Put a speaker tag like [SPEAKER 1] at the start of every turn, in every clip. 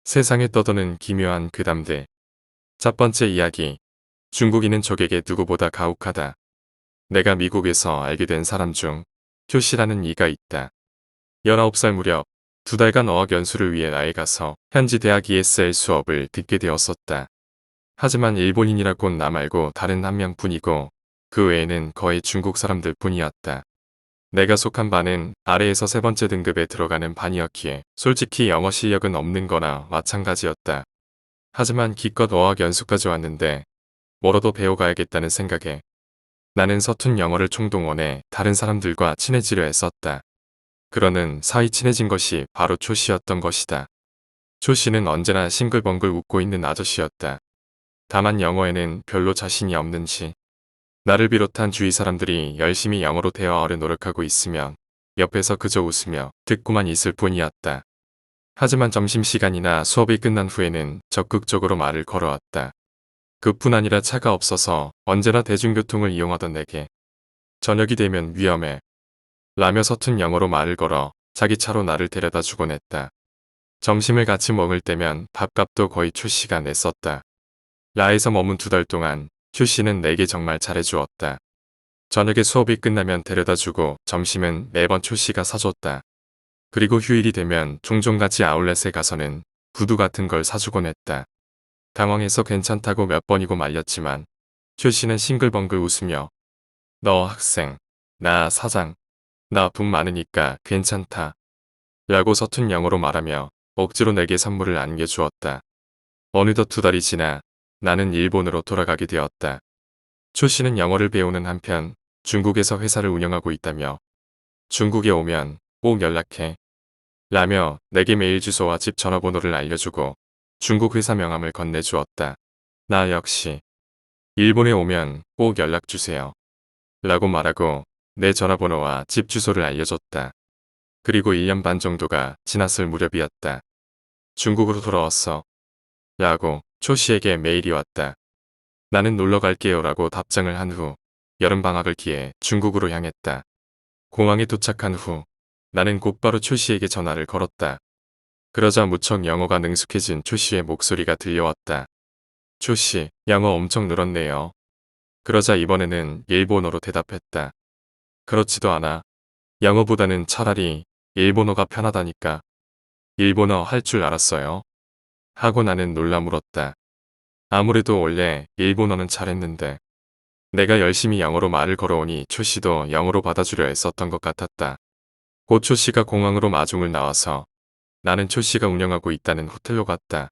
[SPEAKER 1] 세상에 떠도는 기묘한 괴담들. 첫 번째 이야기. 중국인은 적에게 누구보다 가혹하다. 내가 미국에서 알게 된 사람 중 효씨라는 이가 있다. 19살 무렵 2달간 어학 연수를 위해 나에 가서 현지 대학 ESL 수업을 듣게 되었었다. 하지만 일본인이라곤 나 말고 다른 한 명뿐이고 그 외에는 거의 중국 사람들 뿐이었다. 내가 속한 반은 아래에서 세 번째 등급에 들어가는 반이었기에 솔직히 영어 실력은 없는 거나 마찬가지였다. 하지만 기껏 어학 연수까지 왔는데 뭐라도 배워가야겠다는 생각에 나는 서툰 영어를 총동원해 다른 사람들과 친해지려 했었다. 그러는 사이 친해진 것이 바로 초씨였던 것이다. 초씨는 언제나 싱글벙글 웃고 있는 아저씨였다. 다만 영어에는 별로 자신이 없는지 나를 비롯한 주위 사람들이 열심히 영어로 대화하려 노력하고 있으면 옆에서 그저 웃으며 듣고만 있을 뿐이었다. 하지만 점심시간이나 수업이 끝난 후에는 적극적으로 말을 걸어왔다. 그뿐 아니라 차가 없어서 언제나 대중교통을 이용하던 내게 저녁이 되면 위험해 라며 서툰 영어로 말을 걸어 자기 차로 나를 데려다 주곤 했다. 점심을 같이 먹을 때면 밥값도 거의 초씨가 냈었다. 라에서 머문 2달 동안 효씨는 내게 정말 잘해주었다. 저녁에 수업이 끝나면 데려다주고 점심은 매번 초씨가 사줬다. 그리고 휴일이 되면 종종 같이 아울렛에 가서는 구두 같은 걸 사주곤 했다. 당황해서 괜찮다고 몇 번이고 말렸지만 효씨는 싱글벙글 웃으며 너 학생, 나 사장, 나 돈 많으니까 괜찮다 라고 서툰 영어로 말하며 억지로 내게 선물을 안겨주었다. 어느덧 2달이 지나 나는 일본으로 돌아가게 되었다. 초씨는 영어를 배우는 한편 중국에서 회사를 운영하고 있다며 중국에 오면 꼭 연락해 라며 내게 메일 주소와 집 전화번호를 알려주고 중국 회사 명함을 건네주었다. 나 역시 일본에 오면 꼭 연락주세요 라고 말하고 내 전화번호와 집 주소를 알려줬다. 그리고 1년 반 정도가 지났을 무렵이었다. 중국으로 돌아왔어 라고 초씨에게 메일이 왔다. 나는 놀러 갈게요 라고 답장을 한 후 여름방학을 기해 중국으로 향했다. 공항에 도착한 후 나는 곧바로 초씨에게 전화를 걸었다. 그러자 무척 영어가 능숙해진 초씨의 목소리가 들려왔다. 초씨, 영어 엄청 늘었네요. 그러자 이번에는 일본어로 대답했다. 그렇지도 않아. 영어보다는 차라리 일본어가 편하다니까. 일본어 할 줄 알았어요? 하고 나는 놀라 물었다. 아무래도 원래 일본어는 잘했는데 내가 열심히 영어로 말을 걸어오니 초씨도 영어로 받아주려 했었던 것 같았다. 곧 초씨가 공항으로 마중을 나와서 나는 초씨가 운영하고 있다는 호텔로 갔다.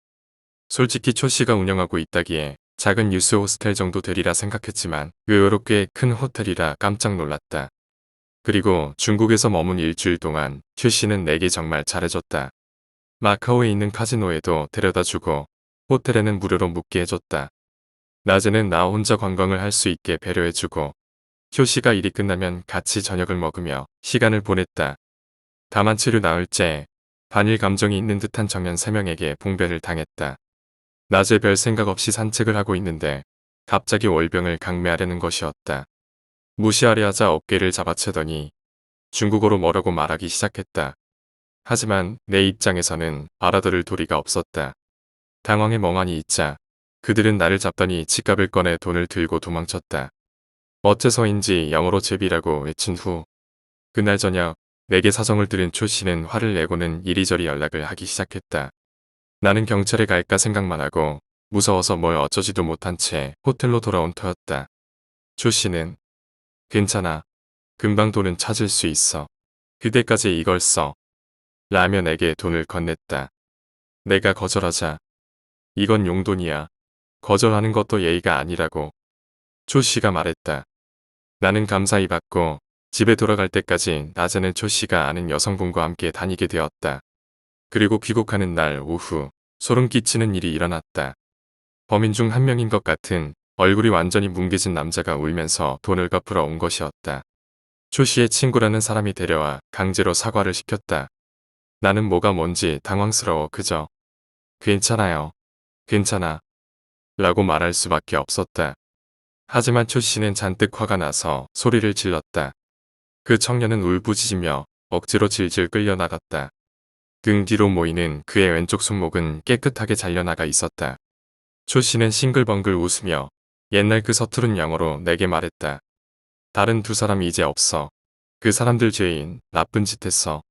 [SPEAKER 1] 솔직히 초씨가 운영하고 있다기에 작은 유스 호스텔 정도 되리라 생각했지만 의외로 꽤 큰 호텔이라 깜짝 놀랐다. 그리고 중국에서 머문 일주일 동안 효씨는 내게 정말 잘해줬다. 마카오에 있는 카지노에도 데려다주고 호텔에는 무료로 묵게 해줬다. 낮에는 나 혼자 관광을 할 수 있게 배려해주고 효씨가 일이 끝나면 같이 저녁을 먹으며 시간을 보냈다. 다만 치료 나흘째 반일 감정이 있는 듯한 청년 3명에게 봉배를 당했다. 낮에 별 생각 없이 산책을 하고 있는데 갑자기 월병을 강매하려는 것이었다. 무시하려 하자 어깨를 잡아채더니 중국어로 뭐라고 말하기 시작했다. 하지만 내 입장에서는 알아들을 도리가 없었다. 당황해 멍하니 있자 그들은 나를 잡더니 지갑을 꺼내 돈을 들고 도망쳤다. 어째서인지 영어로 제비라고 외친 후 그날 저녁 내게 사정을 들은 초씨는 화를 내고는 이리저리 연락을 하기 시작했다. 나는 경찰에 갈까 생각만 하고 무서워서 뭘 어쩌지도 못한 채 호텔로 돌아온 터였다. 초씨는 괜찮아. 금방 돈은 찾을 수 있어. 그때까지 이걸 써. 라며 내게 돈을 건넸다. 내가 거절하자. 이건 용돈이야. 거절하는 것도 예의가 아니라고. 초씨가 말했다. 나는 감사히 받고 집에 돌아갈 때까지 낮에는 초씨가 아는 여성분과 함께 다니게 되었다. 그리고 귀국하는 날 오후 소름 끼치는 일이 일어났다. 범인 중 한 명인 것 같은 얼굴이 완전히 뭉개진 남자가 울면서 돈을 갚으러 온 것이었다. 초씨의 친구라는 사람이 데려와 강제로 사과를 시켰다. 나는 뭐가 뭔지 당황스러워 그저 괜찮아요. 괜찮아. 라고 말할 수밖에 없었다. 하지만 초씨는 잔뜩 화가 나서 소리를 질렀다. 그 청년은 울부짖으며 억지로 질질 끌려나갔다. 등 뒤로 모이는 그의 왼쪽 손목은 깨끗하게 잘려나가 있었다. 초 씨는 싱글벙글 웃으며 옛날 그 서투른 영어로 내게 말했다. 다른 두 사람이 이제 없어. 그 사람들 죄인, 나쁜 짓 했어.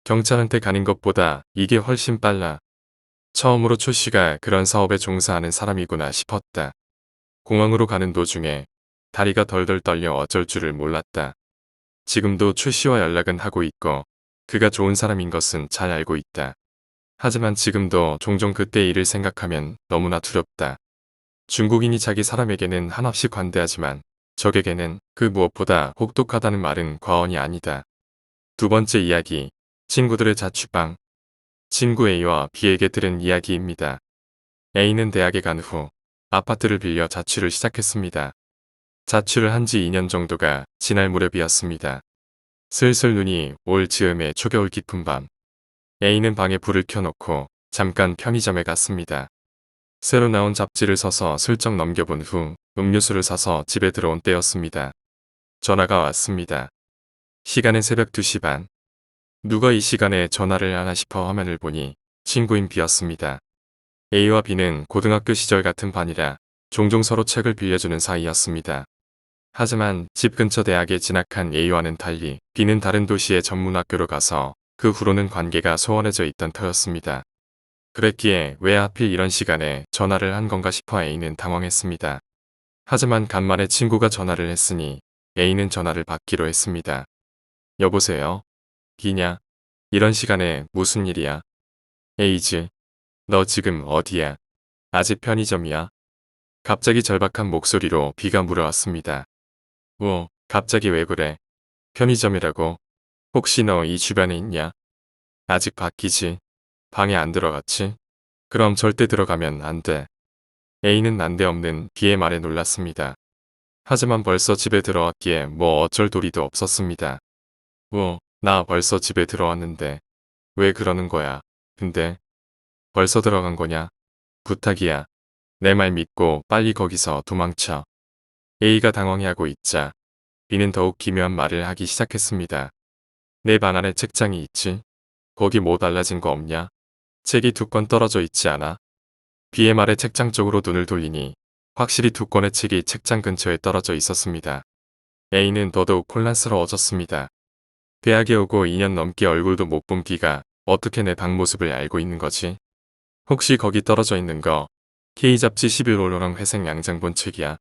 [SPEAKER 1] 경찰한테 가는 것보다 이게 훨씬 빨라. 처음으로 초 씨가 그런 사업에 종사하는 사람이구나 싶었다. 공항으로 가는 도중에 다리가 덜덜 떨려 어쩔 줄을 몰랐다. 지금도 초 씨와 연락은 하고 있고 그가 좋은 사람인 것은 잘 알고 있다. 하지만 지금도 종종 그때 일을 생각하면 너무나 두렵다. 중국인이 자기 사람에게는 한없이 관대하지만 적에게는 그 무엇보다 혹독하다는 말은 과언이 아니다. 두 번째 이야기, 친구들의 자취방. 친구 A와 B에게 들은 이야기입니다. A는 대학에 간 후 아파트를 빌려 자취를 시작했습니다. 자취를 한 지 2년 정도가 지날 무렵이었습니다. 슬슬 눈이 올 즈음에 초겨울 깊은 밤. A는 방에 불을 켜놓고 잠깐 편의점에 갔습니다. 새로 나온 잡지를 서서 슬쩍 넘겨본 후 음료수를 사서 집에 들어온 때였습니다. 전화가 왔습니다. 시간은 새벽 2시 반. 누가 이 시간에 전화를 하나 싶어 화면을 보니 친구인 B였습니다. A와 B는 고등학교 시절 같은 반이라 종종 서로 책을 빌려주는 사이였습니다. 하지만 집 근처 대학에 진학한 A와는 달리 B는 다른 도시의 전문학교로 가서 그 후로는 관계가 소원해져 있던 터였습니다. 그랬기에 왜 하필 이런 시간에 전화를 한 건가 싶어 A는 당황했습니다. 하지만 간만에 친구가 전화를 했으니 A는 전화를 받기로 했습니다. 여보세요? B냐? 이런 시간에 무슨 일이야? 에이즈, 너 지금 어디야? 아직 편의점이야? 갑자기 절박한 목소리로 B가 물어왔습니다. 갑자기 왜 그래? 편의점이라고? 혹시 너 이 주변에 있냐? 아직 바뀌지? 방에 안 들어갔지? 그럼 절대 들어가면 안 돼. A는 난데없는 B의 말에 놀랐습니다. 하지만 벌써 집에 들어왔기에 뭐 어쩔 도리도 없었습니다. 나 벌써 집에 들어왔는데. 왜 그러는 거야? 근데 벌써 들어간 거냐? 부탁이야. 내 말 믿고 빨리 거기서 도망쳐. A가 당황해하고 있자 B는 더욱 기묘한 말을 하기 시작했습니다. 내 방 안에 책장이 있지? 거기 뭐 달라진 거 없냐? 책이 2권 떨어져 있지 않아? B의 말에 책장 쪽으로 눈을 돌리니 확실히 2권의 책이 책장 근처에 떨어져 있었습니다. A는 더더욱 혼란스러워졌습니다. 대학에 오고 2년 넘게 얼굴도 못 본 B가 어떻게 내 방 모습을 알고 있는 거지? 혹시 거기 떨어져 있는 거 K잡지 11호로랑 회색 양장본 책이야?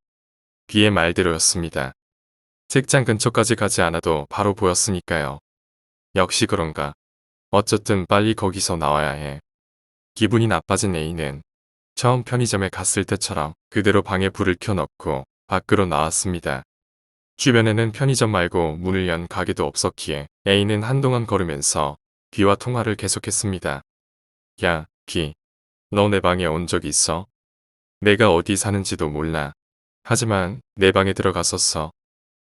[SPEAKER 1] B의 말대로였습니다. 책장 근처까지 가지 않아도 바로 보였으니까요. 역시 그런가. 어쨌든 빨리 거기서 나와야 해. 기분이 나빠진 A는 처음 편의점에 갔을 때처럼 그대로 방에 불을 켜놓고 밖으로 나왔습니다. 주변에는 편의점 말고 문을 연 가게도 없었기에 A는 한동안 걸으면서 B와 통화를 계속했습니다. 야, B. 너 내 방에 온 적 있어? 내가 어디 사는지도 몰라. 하지만 내 방에 들어갔었어.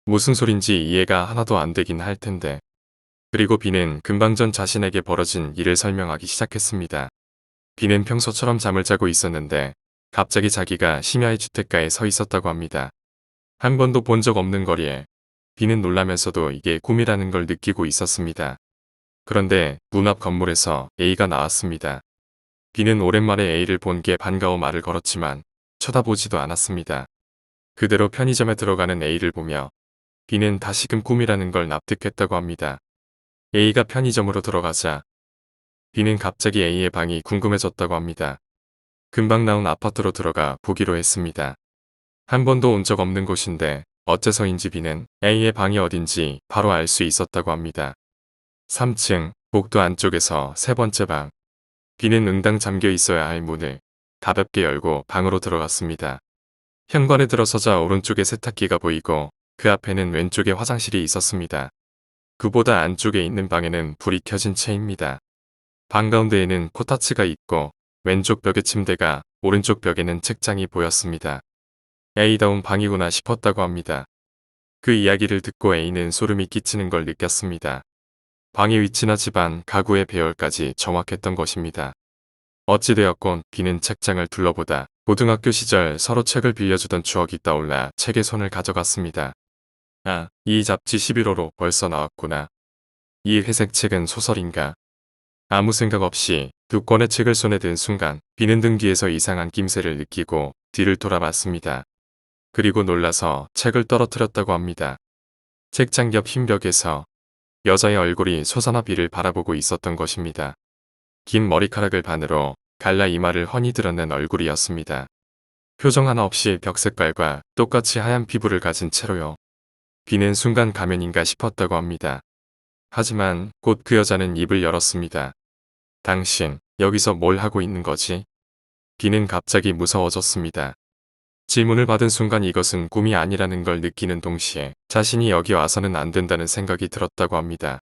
[SPEAKER 1] 무슨 소린지 이해가 하나도 안 되긴 할 텐데. 그리고 B는 금방 전 자신에게 벌어진 일을 설명하기 시작했습니다. B는 평소처럼 잠을 자고 있었는데 갑자기 자기가 심야의 주택가에 서 있었다고 합니다. 한 번도 본 적 없는 거리에 B는 놀라면서도 이게 꿈이라는 걸 느끼고 있었습니다. 그런데 문 앞 건물에서 A가 나왔습니다. B는 오랜만에 A를 본 게 반가워 말을 걸었지만 쳐다보지도 않았습니다. 그대로 편의점에 들어가는 A를 보며 B는 다시금 꿈이라는 걸 납득했다고 합니다. A가 편의점으로 들어가자 B는 갑자기 A의 방이 궁금해졌다고 합니다. 금방 나온 아파트로 들어가 보기로 했습니다. 한 번도 온 적 없는 곳인데 어째서인지 B는 A의 방이 어딘지 바로 알 수 있었다고 합니다. 3층 복도 안쪽에서 세 번째 방. B는 응당 잠겨 있어야 할 문을 가볍게 열고 방으로 들어갔습니다. 현관에 들어서자 오른쪽에 세탁기가 보이고 그 앞에는 왼쪽에 화장실이 있었습니다. 그보다 안쪽에 있는 방에는 불이 켜진 채입니다. 방 가운데에는 코타츠가 있고 왼쪽 벽에 침대가, 오른쪽 벽에는 책장이 보였습니다. A다운 방이구나 싶었다고 합니다. 그 이야기를 듣고 A는 소름이 끼치는 걸 느꼈습니다. 방의 위치나 집안, 가구의 배열까지 정확했던 것입니다. 어찌되었건 B는 책장을 둘러보다 고등학교 시절 서로 책을 빌려주던 추억이 떠올라 책에 손을 가져갔습니다. 아, 이 잡지 11호로 벌써 나왔구나. 이 회색 책은 소설인가? 아무 생각 없이 두 권의 책을 손에 든 순간 비는 등 뒤에서 이상한 낌새를 느끼고 뒤를 돌아봤습니다. 그리고 놀라서 책을 떨어뜨렸다고 합니다. 책장 옆 흰 벽에서 여자의 얼굴이 솟아나 비를 바라보고 있었던 것입니다. 긴 머리카락을 반으로 갈라 이마를 훤히 드러낸 얼굴이었습니다. 표정 하나 없이 벽 색깔과 똑같이 하얀 피부를 가진 채로요. 비는 순간 가면인가 싶었다고 합니다. 하지만 곧 그 여자는 입을 열었습니다. 당신, 여기서 뭘 하고 있는 거지? 비는 갑자기 무서워졌습니다. 질문을 받은 순간 이것은 꿈이 아니라는 걸 느끼는 동시에 자신이 여기 와서는 안 된다는 생각이 들었다고 합니다.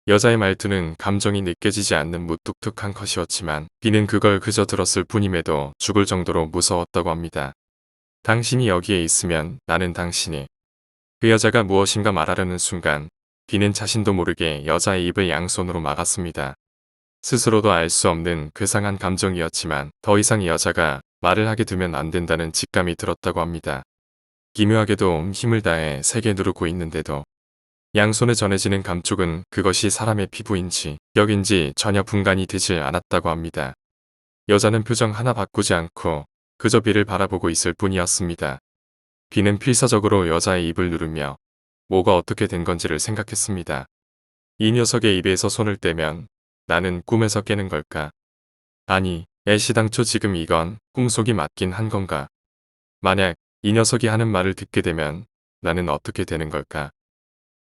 [SPEAKER 1] 여자의 말투는 감정이 느껴지지 않는 무뚝뚝한 컷이었지만 비는 그걸 그저 들었을 뿐임에도 죽을 정도로 무서웠다고 합니다. 당신이 여기에 있으면 나는 당신이. 그 여자가 무엇인가 말하려는 순간 비는 자신도 모르게 여자의 입을 양손으로 막았습니다. 스스로도 알 수 없는 괴상한 감정이었지만 더 이상 이 여자가 말을 하게 두면 안 된다는 직감이 들었다고 합니다. 기묘하게도 힘을 다해 세게 누르고 있는데도 양손에 전해지는 감촉은 그것이 사람의 피부인지 뼈인지 전혀 분간이 되질 않았다고 합니다. 여자는 표정 하나 바꾸지 않고 그저 비를 바라보고 있을 뿐이었습니다. 비는 필사적으로 여자의 입을 누르며 뭐가 어떻게 된 건지를 생각했습니다. 이 녀석의 입에서 손을 떼면 나는 꿈에서 깨는 걸까? 아니, 애시당초 지금 이건 꿈속이 맞긴 한 건가? 만약 이 녀석이 하는 말을 듣게 되면 나는 어떻게 되는 걸까?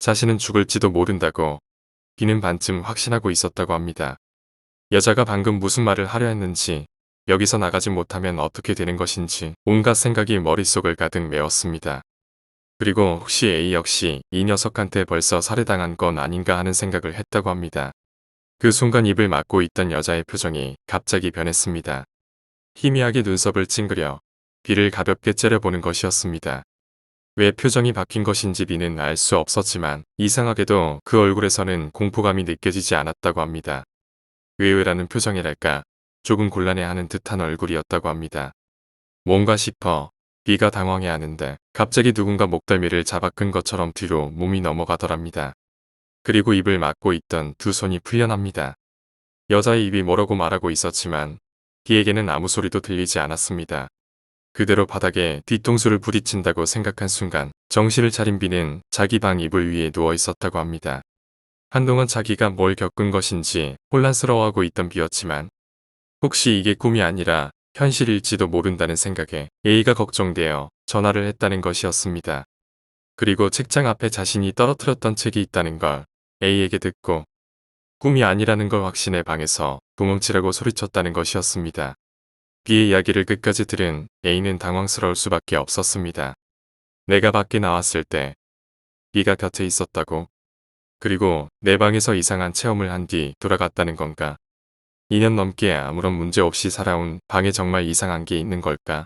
[SPEAKER 1] 자신은 죽을지도 모른다고 비는 반쯤 확신하고 있었다고 합니다. 여자가 방금 무슨 말을 하려 했는지, 여기서 나가지 못하면 어떻게 되는 것인지 온갖 생각이 머릿속을 가득 메웠습니다. 그리고 혹시 A 역시 이 녀석한테 벌써 살해당한 건 아닌가 하는 생각을 했다고 합니다. 그 순간 입을 막고 있던 여자의 표정이 갑자기 변했습니다. 희미하게 눈썹을 찡그려 비를 가볍게 째려보는 것이었습니다. 왜 표정이 바뀐 것인지 비는 알 수 없었지만 이상하게도 그 얼굴에서는 공포감이 느껴지지 않았다고 합니다. 의외라는 표정이랄까 조금 곤란해하는 듯한 얼굴이었다고 합니다. 뭔가 싶어 비가 당황해하는데 갑자기 누군가 목덜미를 잡아 끈 것처럼 뒤로 몸이 넘어가더랍니다. 그리고 입을 막고 있던 두 손이 풀려납니다. 여자의 입이 뭐라고 말하고 있었지만 비에게는 아무 소리도 들리지 않았습니다. 그대로 바닥에 뒤통수를 부딪힌다고 생각한 순간 정신을 차린 비는 자기 방 이불 위에 누워 있었다고 합니다. 한동안 자기가 뭘 겪은 것인지 혼란스러워하고 있던 비였지만 혹시 이게 꿈이 아니라 현실일지도 모른다는 생각에 A가 걱정되어 전화를 했다는 것이었습니다. 그리고 책장 앞에 자신이 떨어뜨렸던 책이 있다는 걸 A에게 듣고 꿈이 아니라는 걸 확신해 방에서 도망치라고 소리쳤다는 것이었습니다. B의 이야기를 끝까지 들은 A는 당황스러울 수밖에 없었습니다. 내가 밖에 나왔을 때 B가 곁에 있었다고? 그리고 내 방에서 이상한 체험을 한 뒤 돌아갔다는 건가? 2년 넘게 아무런 문제 없이 살아온 방에 정말 이상한 게 있는 걸까?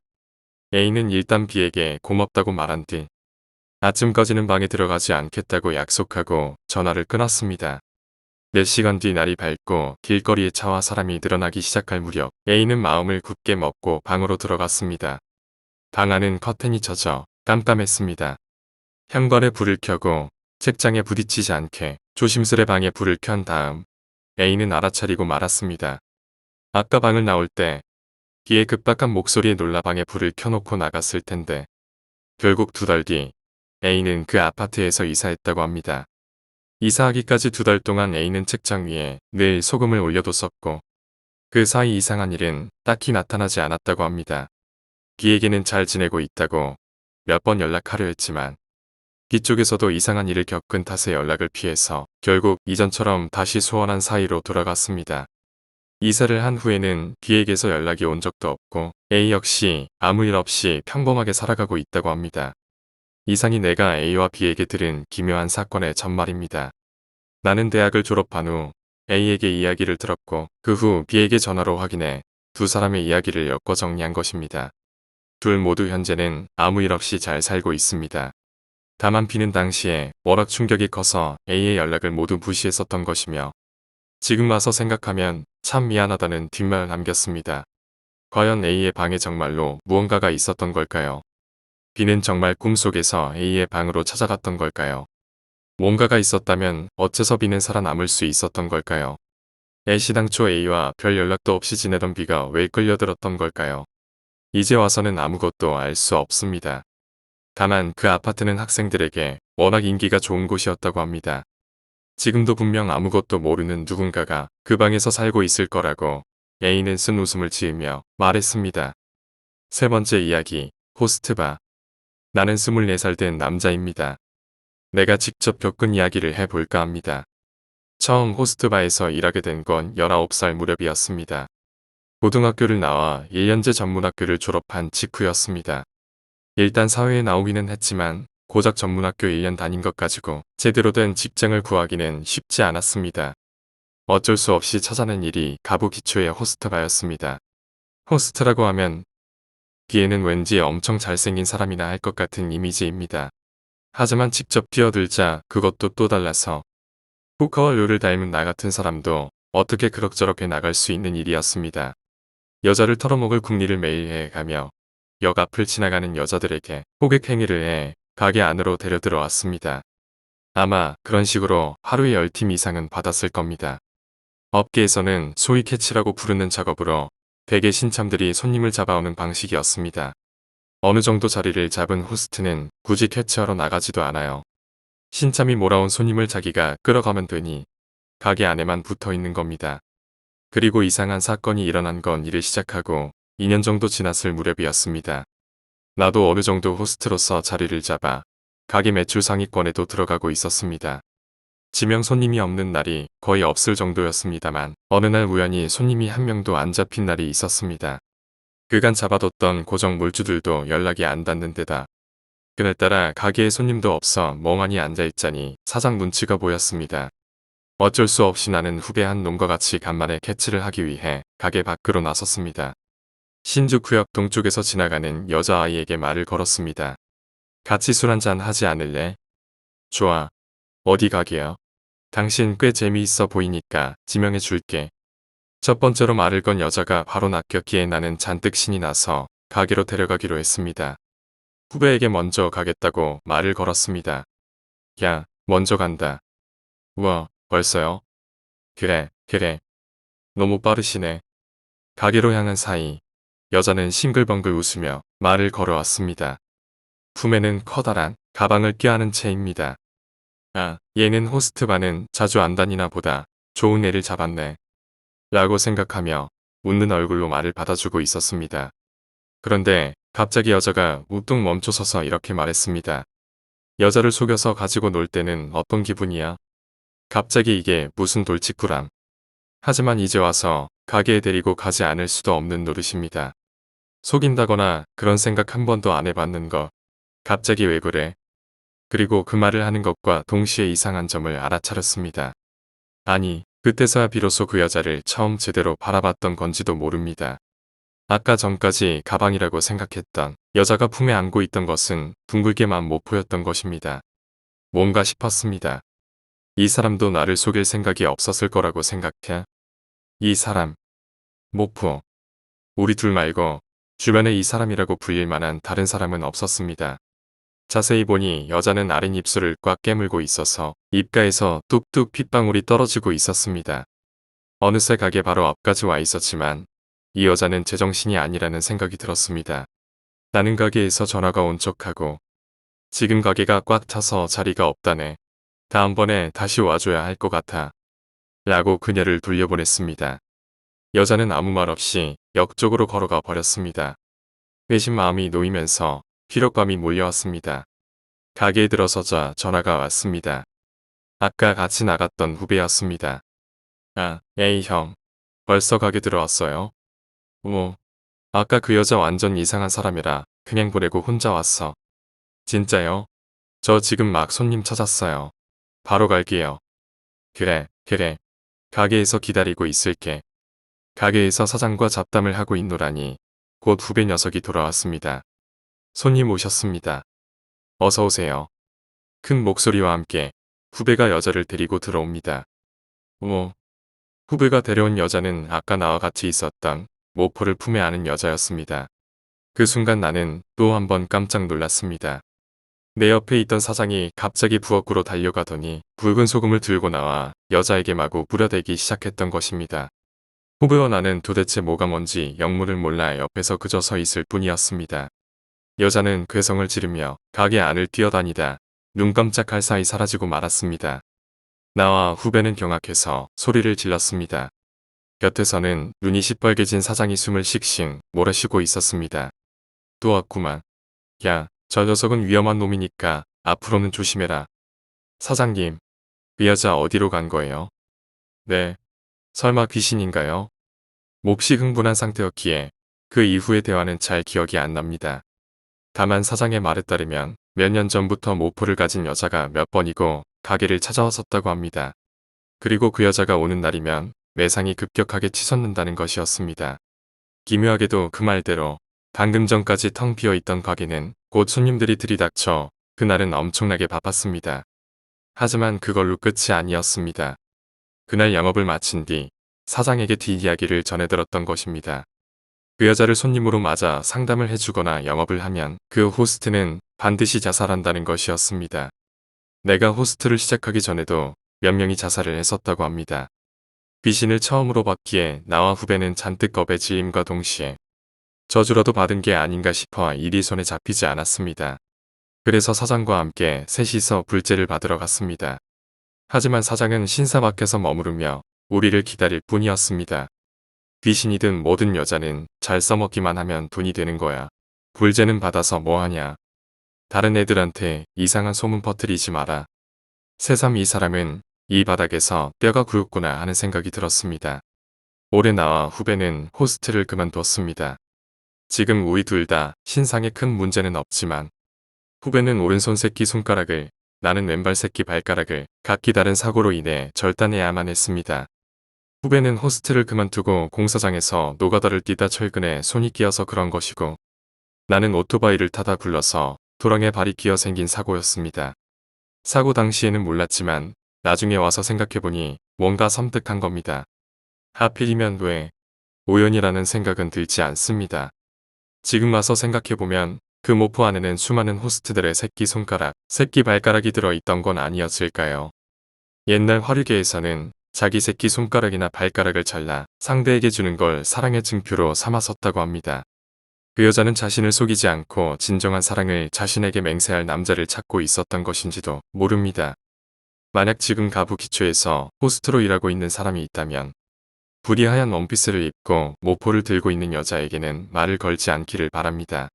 [SPEAKER 1] A는 일단 B에게 고맙다고 말한 뒤 아침까지는 방에 들어가지 않겠다고 약속하고 전화를 끊었습니다. 몇 시간 뒤 날이 밝고 길거리에 차와 사람이 늘어나기 시작할 무렵 A는 마음을 굳게 먹고 방으로 들어갔습니다. 방 안은 커튼이 젖어 깜깜했습니다. 현관에 불을 켜고 책장에 부딪히지 않게 조심스레 방에 불을 켠 다음 A는 알아차리고 말았습니다. 아까 방을 나올 때 B의 급박한 목소리에 놀라 방에 불을 켜놓고 나갔을 텐데 결국 2달 뒤 A는 그 아파트에서 이사했다고 합니다. 이사하기까지 2달 동안 A는 책장 위에 늘 소금을 올려뒀었고 그 사이 이상한 일은 딱히 나타나지 않았다고 합니다. B에게는 잘 지내고 있다고 몇 번 연락하려 했지만 B 쪽에서도 이상한 일을 겪은 탓에 연락을 피해서 결국 이전처럼 다시 소원한 사이로 돌아갔습니다. 이사를 한 후에는 B에게서 연락이 온 적도 없고 A 역시 아무 일 없이 평범하게 살아가고 있다고 합니다. 이상이 내가 A와 B에게 들은 기묘한 사건의 전말입니다. 나는 대학을 졸업한 후 A에게 이야기를 들었고 그 후 B에게 전화로 확인해 두 사람의 이야기를 엮어 정리한 것입니다. 둘 모두 현재는 아무 일 없이 잘 살고 있습니다. 다만 B는 당시에 워낙 충격이 커서 A의 연락을 모두 무시했었던 것이며 지금 와서 생각하면 참 미안하다는 뒷말을 남겼습니다. 과연 A의 방에 정말로 무언가가 있었던 걸까요? B는 정말 꿈속에서 A의 방으로 찾아갔던 걸까요? 뭔가가 있었다면 어째서 B는 살아남을 수 있었던 걸까요? 애시당초 A와 별 연락도 없이 지내던 B가 왜 끌려들었던 걸까요? 이제 와서는 아무것도 알 수 없습니다. 다만 그 아파트는 학생들에게 워낙 인기가 좋은 곳이었다고 합니다. 지금도 분명 아무것도 모르는 누군가가 그 방에서 살고 있을 거라고 A는 쓴 웃음을 지으며 말했습니다. 세 번째 이야기, 호스트바. 나는 24살 된 남자입니다. 내가 직접 겪은 이야기를 해볼까 합니다. 처음 호스트바에서 일하게 된 건 19살 무렵이었습니다. 고등학교를 나와 1년제 전문학교를 졸업한 직후였습니다. 일단 사회에 나오기는 했지만 고작 전문학교 1년 다닌 것 가지고 제대로 된 직장을 구하기는 쉽지 않았습니다. 어쩔 수 없이 찾아낸 일이 가부기초의 호스트바였습니다. 호스트라고 하면 귀에는 왠지 엄청 잘생긴 사람이나 할 것 같은 이미지입니다. 하지만 직접 뛰어들자 그것도 또 달라서 포커와 류를 닮은 나 같은 사람도 어떻게 그럭저럭 해 나갈 수 있는 일이었습니다. 여자를 털어먹을 궁리를 매일 해가며 역 앞을 지나가는 여자들에게 호객 행위를 해 가게 안으로 데려 들어왔습니다. 아마 그런 식으로 하루에 10팀 이상은 받았을 겁니다. 업계에서는 소위 캐치라고 부르는 작업으로 대개 신참들이 손님을 잡아오는 방식이었습니다. 어느 정도 자리를 잡은 호스트는 굳이 캐치하러 나가지도 않아요. 신참이 몰아온 손님을 자기가 끌어가면 되니 가게 안에만 붙어 있는 겁니다. 그리고 이상한 사건이 일어난 건 일을 시작하고 2년 정도 지났을 무렵이었습니다. 나도 어느 정도 호스트로서 자리를 잡아 가게 매출 상위권에도 들어가고 있었습니다. 지명 손님이 없는 날이 거의 없을 정도였습니다만 어느 날 우연히 손님이 한 명도 안 잡힌 날이 있었습니다. 그간 잡아뒀던 고정 물주들도 연락이 안 닿는 데다 그날따라 가게에 손님도 없어 멍하니 앉아있자니 사장 눈치가 보였습니다. 어쩔 수 없이 나는 후배 한 놈과 같이 간만에 캐치를 하기 위해 가게 밖으로 나섰습니다. 신주쿠역 동쪽에서 지나가는 여자아이에게 말을 걸었습니다. 같이 술 한잔 하지 않을래? 좋아. 어디 가게요? 당신 꽤 재미있어 보이니까 지명해 줄게. 첫 번째로 말을 건 여자가 바로 낚였기에 나는 잔뜩 신이 나서 가게로 데려가기로 했습니다. 후배에게 먼저 가겠다고 말을 걸었습니다. 야, 먼저 간다. 우와, 벌써요? 그래, 그래. 너무 빠르시네. 가게로 향한 사이 여자는 싱글벙글 웃으며 말을 걸어왔습니다. 품에는 커다란 가방을 껴안은 채입니다. 아, 얘는 호스트바는 자주 안 다니나 보다. 좋은 애를 잡았네. 라고 생각하며 웃는 얼굴로 말을 받아주고 있었습니다. 그런데 갑자기 여자가 우뚝 멈춰서서 이렇게 말했습니다. 여자를 속여서 가지고 놀 때는 어떤 기분이야? 갑자기 이게 무슨 돌직구람. 하지만 이제 와서 가게에 데리고 가지 않을 수도 없는 노릇입니다. 속인다거나 그런 생각 한 번도 안 해봤는 거. 갑자기 왜 그래? 그리고 그 말을 하는 것과 동시에 이상한 점을 알아차렸습니다. 아니, 그때서야 비로소 그 여자를 처음 제대로 바라봤던 건지도 모릅니다. 아까 전까지 가방이라고 생각했던 여자가 품에 안고 있던 것은 둥글게만 모포였던 것입니다. 뭔가 싶었습니다. 이 사람도 나를 속일 생각이 없었을 거라고 생각해. 이 사람. 모포. 우리 둘 말고 주변에 이 사람이라고 불릴 만한 다른 사람은 없었습니다. 자세히 보니 여자는 아랫입술을 꽉 깨물고 있어서 입가에서 뚝뚝 핏방울이 떨어지고 있었습니다. 어느새 가게 바로 앞까지 와 있었지만 이 여자는 제정신이 아니라는 생각이 들었습니다. 나는 가게에서 전화가 온 척하고 지금 가게가 꽉 차서 자리가 없다네. 다음번에 다시 와줘야 할 것 같아. 라고 그녀를 돌려보냈습니다. 여자는 아무 말 없이 역 쪽으로 걸어가 버렸습니다. 회신 마음이 놓이면서 피로감이 몰려왔습니다. 가게에 들어서자 전화가 왔습니다. 아까 같이 나갔던 후배였습니다. 아, 에이 형. 벌써 가게 들어왔어요? 아까 그 여자 완전 이상한 사람이라 그냥 보내고 혼자 왔어. 진짜요? 저 지금 막 손님 찾았어요. 바로 갈게요. 그래, 그래. 가게에서 기다리고 있을게. 가게에서 사장과 잡담을 하고 있노라니 곧 후배 녀석이 돌아왔습니다. 손님 오셨습니다. 어서 오세요. 큰 목소리와 함께 후배가 여자를 데리고 들어옵니다. 후배가 데려온 여자는 아까 나와 같이 있었던 모포를 품에 안은 여자였습니다. 그 순간 나는 또 한 번 깜짝 놀랐습니다. 내 옆에 있던 사장이 갑자기 부엌으로 달려가더니 붉은 소금을 들고 나와 여자에게 마구 뿌려대기 시작했던 것입니다. 후배와 나는 도대체 뭐가 뭔지 영문을 몰라 옆에서 그저 서 있을 뿐이었습니다. 여자는 괴성을 지르며 가게 안을 뛰어다니다 눈 깜짝할 사이 사라지고 말았습니다. 나와 후배는 경악해서 소리를 질렀습니다. 곁에서는 눈이 시뻘개진 사장이 숨을 씩씩 몰아쉬고 있었습니다. 또 왔구만. 야, 저 녀석은 위험한 놈이니까 앞으로는 조심해라. 사장님, 그 여자 어디로 간 거예요? 네, 설마 귀신인가요? 몹시 흥분한 상태였기에 그 이후의 대화는 잘 기억이 안 납니다. 다만 사장의 말에 따르면 몇 년 전부터 모포를 가진 여자가 몇 번이고 가게를 찾아왔었다고 합니다. 그리고 그 여자가 오는 날이면 매상이 급격하게 치솟는다는 것이었습니다. 기묘하게도 그 말대로 방금 전까지 텅 비어있던 가게는 곧 손님들이 들이닥쳐 그날은 엄청나게 바빴습니다. 하지만 그걸로 끝이 아니었습니다. 그날 영업을 마친 뒤 사장에게 뒷이야기를 전해들었던 것입니다. 그 여자를 손님으로 맞아 상담을 해주거나 영업을 하면 그 호스트는 반드시 자살한다는 것이었습니다. 내가 호스트를 시작하기 전에도 몇 명이 자살을 했었다고 합니다. 귀신을 처음으로 봤기에 나와 후배는 잔뜩 겁에 질림과 동시에 저주라도 받은 게 아닌가 싶어 일이 손에 잡히지 않았습니다. 그래서 사장과 함께 셋이서 불제를 받으러 갔습니다. 하지만 사장은 신사 밖에서 머무르며 우리를 기다릴 뿐이었습니다. 귀신이든 뭐든 여자는 잘 써먹기만 하면 돈이 되는 거야. 불제는 받아서 뭐하냐. 다른 애들한테 이상한 소문 퍼뜨리지 마라. 새삼 이 사람은 이 바닥에서 뼈가 굵구나 하는 생각이 들었습니다. 올해 나와 후배는 호스트를 그만뒀습니다. 지금 우리 둘 다 신상에 큰 문제는 없지만 후배는 오른손 새끼 손가락을, 나는 왼발 새끼 발가락을 각기 다른 사고로 인해 절단해야만 했습니다. 후배는 호스트를 그만두고 공사장에서 노가다를 뛰다 철근에 손이 끼어서 그런 것이고 나는 오토바이를 타다 굴러서 도랑에 발이 끼어 생긴 사고였습니다. 사고 당시에는 몰랐지만 나중에 와서 생각해보니 뭔가 섬뜩한 겁니다. 하필이면 왜 우연이라는 생각은 들지 않습니다. 지금 와서 생각해보면 그 모포 안에는 수많은 호스트들의 새끼 손가락, 새끼 발가락이 들어있던 건 아니었을까요? 옛날 화류계에서는 자기 새끼 손가락이나 발가락을 잘라 상대에게 주는 걸 사랑의 증표로 삼았었다고 합니다. 그 여자는 자신을 속이지 않고 진정한 사랑을 자신에게 맹세할 남자를 찾고 있었던 것인지도 모릅니다. 만약 지금 가부 기초에서 호스트로 일하고 있는 사람이 있다면 부디 하얀 원피스를 입고 모포를 들고 있는 여자에게는 말을 걸지 않기를 바랍니다.